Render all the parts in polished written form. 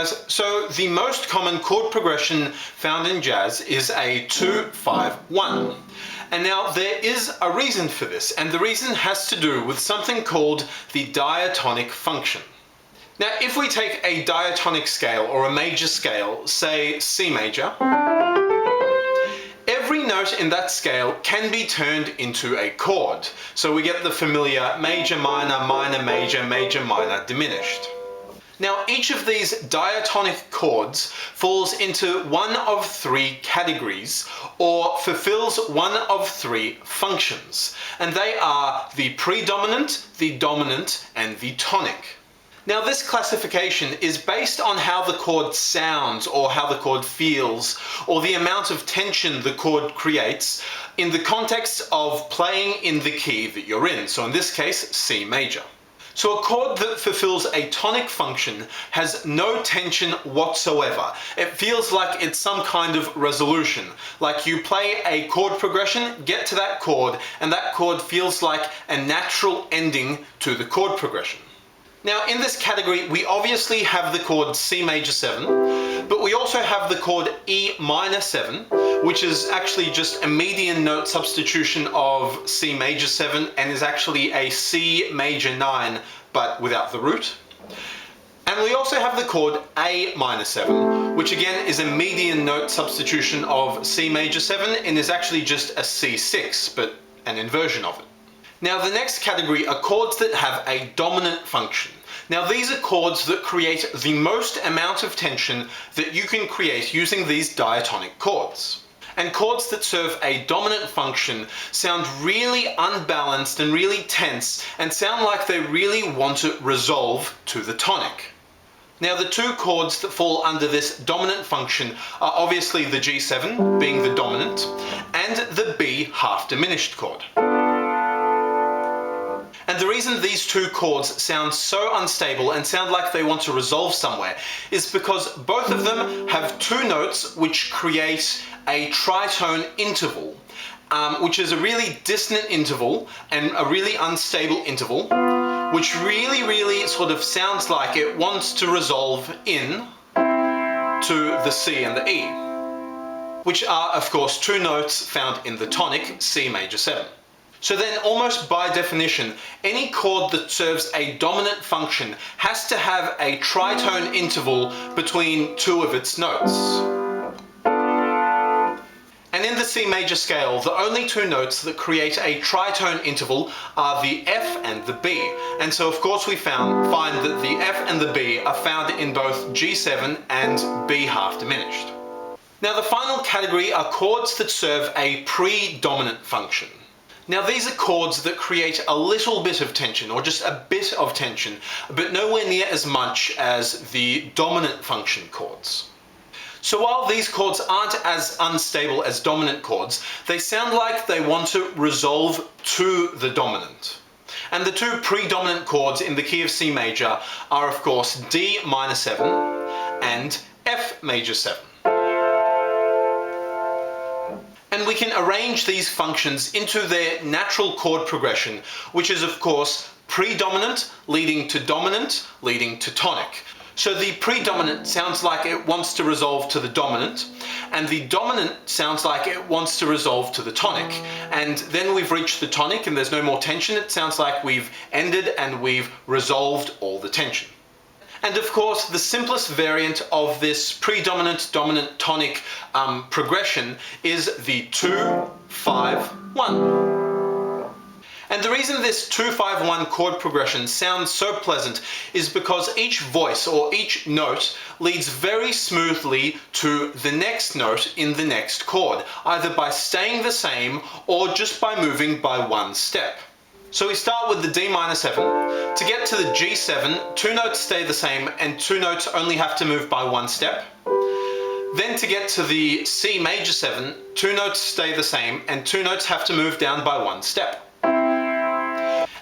guys, so the most common chord progression found in jazz is a 2-5-1. And now there is a reason for this, and the reason has to do with something called the diatonic function. Now if we take a diatonic scale or a major scale, say C major, every note in that scale can be turned into a chord. So we get the familiar major, minor, minor, major, major, minor, diminished. Now each of these diatonic chords falls into one of three categories or fulfills one of three functions, and they are the predominant, the dominant, and the tonic. Now this classification is based on how the chord sounds or how the chord feels or the amount of tension the chord creates in the context of playing in the key that you're in, so in this case C major. So a chord that fulfills a tonic function has no tension whatsoever. It feels like it's some kind of resolution. Like you play a chord progression, get to that chord, and that chord feels like a natural ending to the chord progression. Now in this category we obviously have the chord C major 7, but we also have the chord E minor 7, which is actually just a median note substitution of C major 7 and is actually a C major 9 but without the root. And we also have the chord A minor 7, which again is a median note substitution of C major 7 and is actually just a C6 but an inversion of it. Now the next category are chords that have a dominant function. Now these are chords that create the most amount of tension that you can create using these diatonic chords. And chords that serve a dominant function sound really unbalanced and really tense and sound like they really want to resolve to the tonic. Now the two chords that fall under this dominant function are obviously the G7 being the dominant and the B half diminished chord. And the reason these two chords sound so unstable and sound like they want to resolve somewhere is because both of them have two notes which create a tritone interval, which is a really dissonant interval and a really unstable interval, which really sort of sounds like it wants to resolve in to the C and the E, which are of course two notes found in the tonic C major 7. So then almost by definition, any chord that serves a dominant function has to have a tritone interval between two of its notes. And in the C major scale, the only two notes that create a tritone interval are the F and the B. And so of course we find that the F and the B are found in both G7 and B half diminished. Now the final category are chords that serve a predominant function. Now these are chords that create a little bit of tension, or just a bit of tension, but nowhere near as much as the dominant function chords. So while these chords aren't as unstable as dominant chords, they sound like they want to resolve to the dominant. And the two predominant chords in the key of C major are of course D minor 7 and F major 7. And we can arrange these functions into their natural chord progression, which is of course predominant leading to dominant leading to tonic. So the predominant sounds like it wants to resolve to the dominant, and the dominant sounds like it wants to resolve to the tonic. And then we've reached the tonic and there's no more tension. It sounds like we've ended and we've resolved all the tension. And of course, the simplest variant of this predominant, dominant, tonic progression is the 2-5-1. And the reason this 2-5-1 chord progression sounds so pleasant is because each voice or each note leads very smoothly to the next note in the next chord, either by staying the same or just by moving by one step. So we start with the D minor 7. To get to the G7, two notes stay the same and two notes only have to move by one step. Then to get to the C major 7, two notes stay the same and two notes have to move down by one step.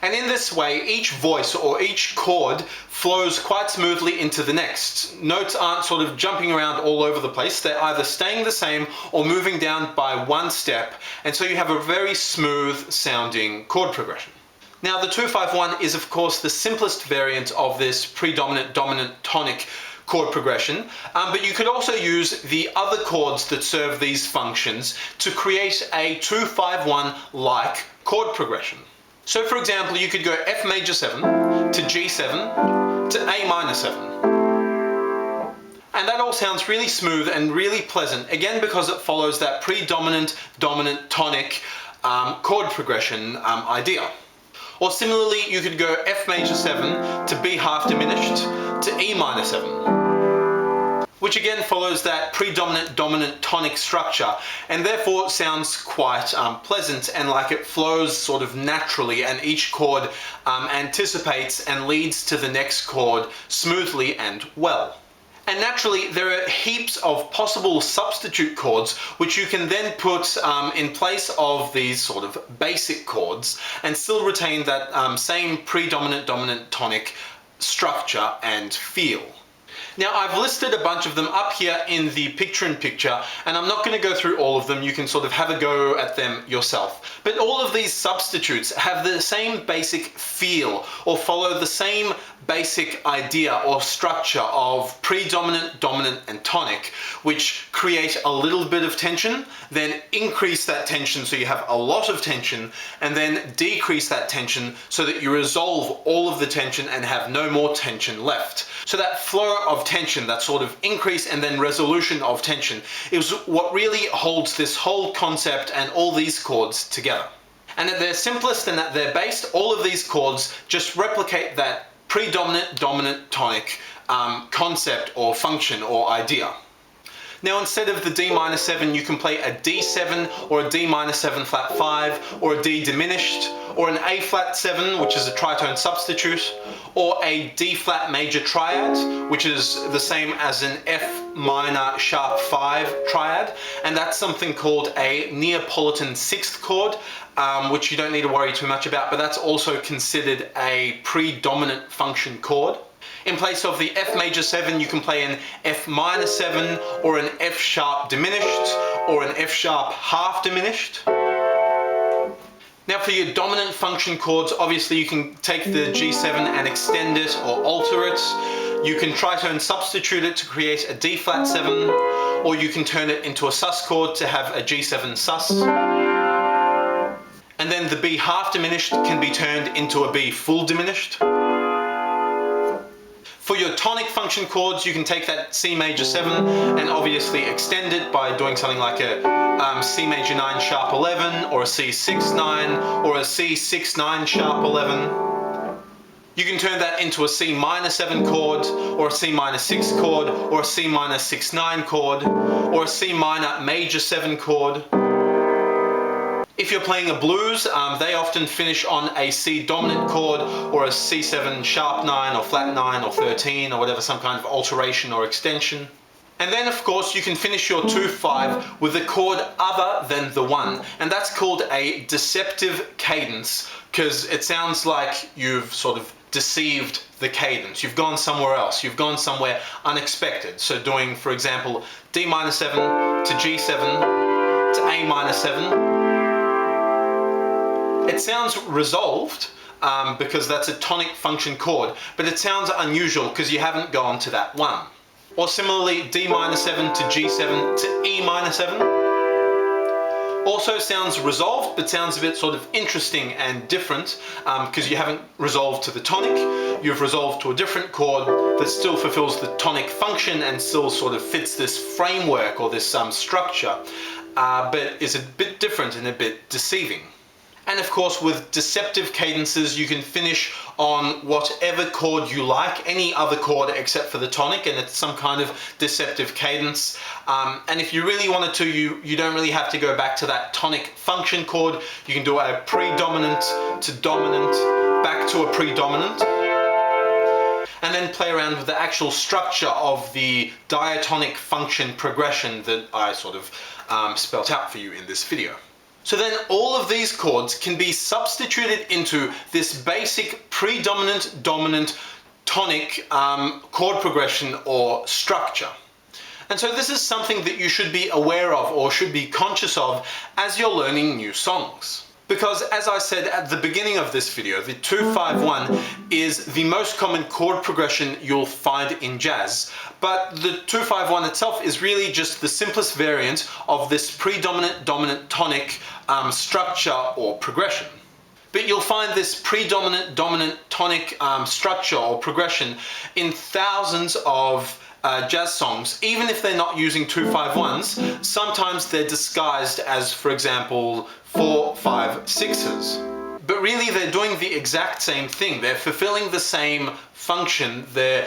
And in this way, each voice or each chord flows quite smoothly into the next. Notes aren't sort of jumping around all over the place. They're either staying the same or moving down by one step. And so you have a very smooth sounding chord progression. Now the 2-5-1 is of course the simplest variant of this predominant, dominant, tonic chord progression, but you could also use the other chords that serve these functions to create a 2-5-1-like chord progression. So for example, you could go F major 7 to G7 to A minor 7. And that all sounds really smooth and really pleasant, again because it follows that predominant, dominant, tonic chord progression idea. Or similarly, you could go F major 7 to B half diminished to E minor 7, which again follows that predominant, dominant, tonic structure, and therefore sounds quite pleasant and like it flows sort of naturally, and each chord anticipates and leads to the next chord smoothly and well. And naturally, there are heaps of possible substitute chords which you can then put in place of these sort of basic chords and still retain that same predominant, dominant, tonic structure and feel. Now, I've listed a bunch of them up here in the picture-in-picture, and I'm not going to go through all of them. You can sort of have a go at them yourself. But all of these substitutes have the same basic feel or follow the same basic idea or structure of predominant, dominant, and tonic, which create a little bit of tension, then increase that tension so you have a lot of tension, and then decrease that tension so that you resolve all of the tension and have no more tension left. So that flow of tension, that sort of increase and then resolution of tension, is what really holds this whole concept and all these chords together. And at their simplest and at their base, all of these chords just replicate that predominant, dominant, tonic concept or function or idea. Now, instead of the D minor 7, you can play a D7 or a D minor 7 flat 5 or a D diminished or an A flat 7, which is a tritone substitute, or a D flat major triad, which is the same as an F minor sharp 5 triad, and that's something called a Neapolitan sixth chord, which you don't need to worry too much about, but that's also considered a predominant function chord. In place of the F major 7, you can play an F minor 7 or an F sharp diminished or an F sharp half diminished. Now for your dominant function chords, obviously you can take the G7 and extend it or alter it. You can tritone substitute it to create a D flat 7, or you can turn it into a sus chord to have a G7 sus. And then the B half diminished can be turned into a B full diminished. For your tonic function chords, you can take that C major 7 and obviously extend it by doing something like a C major 9 sharp 11 or a C6 9 or a C6 9 sharp 11. You can turn that into a C minor 7 chord or a C minor 6 chord or a C minor 6 9 chord or a C minor major 7 chord. If you're playing a blues, they often finish on a C dominant chord or a C7 sharp 9 or flat 9 or 13 or whatever, some kind of alteration or extension. And then of course you can finish your 2-5 with a chord other than the 1, and that's called a deceptive cadence, because it sounds like you've sort of deceived the cadence. You've gone somewhere else, you've gone somewhere unexpected. So doing, for example, D minor 7 to G7 to A minor 7. It sounds resolved because that's a tonic function chord, but it sounds unusual because you haven't gone to that 1. Or similarly, D minor 7 to G7 to E minor 7. Also sounds resolved, but sounds a bit sort of interesting and different because you haven't resolved to the tonic, you've resolved to a different chord that still fulfills the tonic function and still sort of fits this framework or this structure, but is a bit different and a bit deceiving. And of course, with deceptive cadences, you can finish on whatever chord you like, any other chord except for the tonic, and it's some kind of deceptive cadence. And if you really wanted to, you don't really have to go back to that tonic function chord. You can do a predominant to dominant, back to a predominant, and then play around with the actual structure of the diatonic function progression that I sort of spelt out for you in this video. So then all of these chords can be substituted into this basic predominant, dominant, tonic chord progression or structure. And so this is something that you should be aware of or should be conscious of as you're learning new songs. Because as I said at the beginning of this video, the 2-5-1 is the most common chord progression you'll find in jazz. But the 2-5-1 itself is really just the simplest variant of this predominant dominant tonic structure or progression. But you'll find this predominant dominant tonic structure or progression in thousands of jazz songs. Even if they're not using 2-5-1s, sometimes they're disguised as, for example, 4-5-6s. But really they're doing the exact same thing. They're fulfilling the same function, they're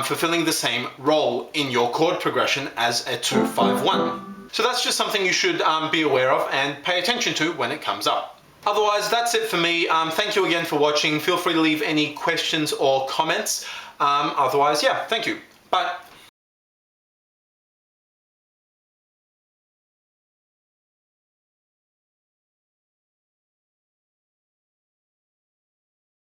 fulfilling the same role in your chord progression as a 2-5-1. So that's just something you should be aware of and pay attention to when it comes up. Otherwise, that's it for me. Thank you again for watching. Feel free to leave any questions or comments. Otherwise, yeah, thank you. Bye.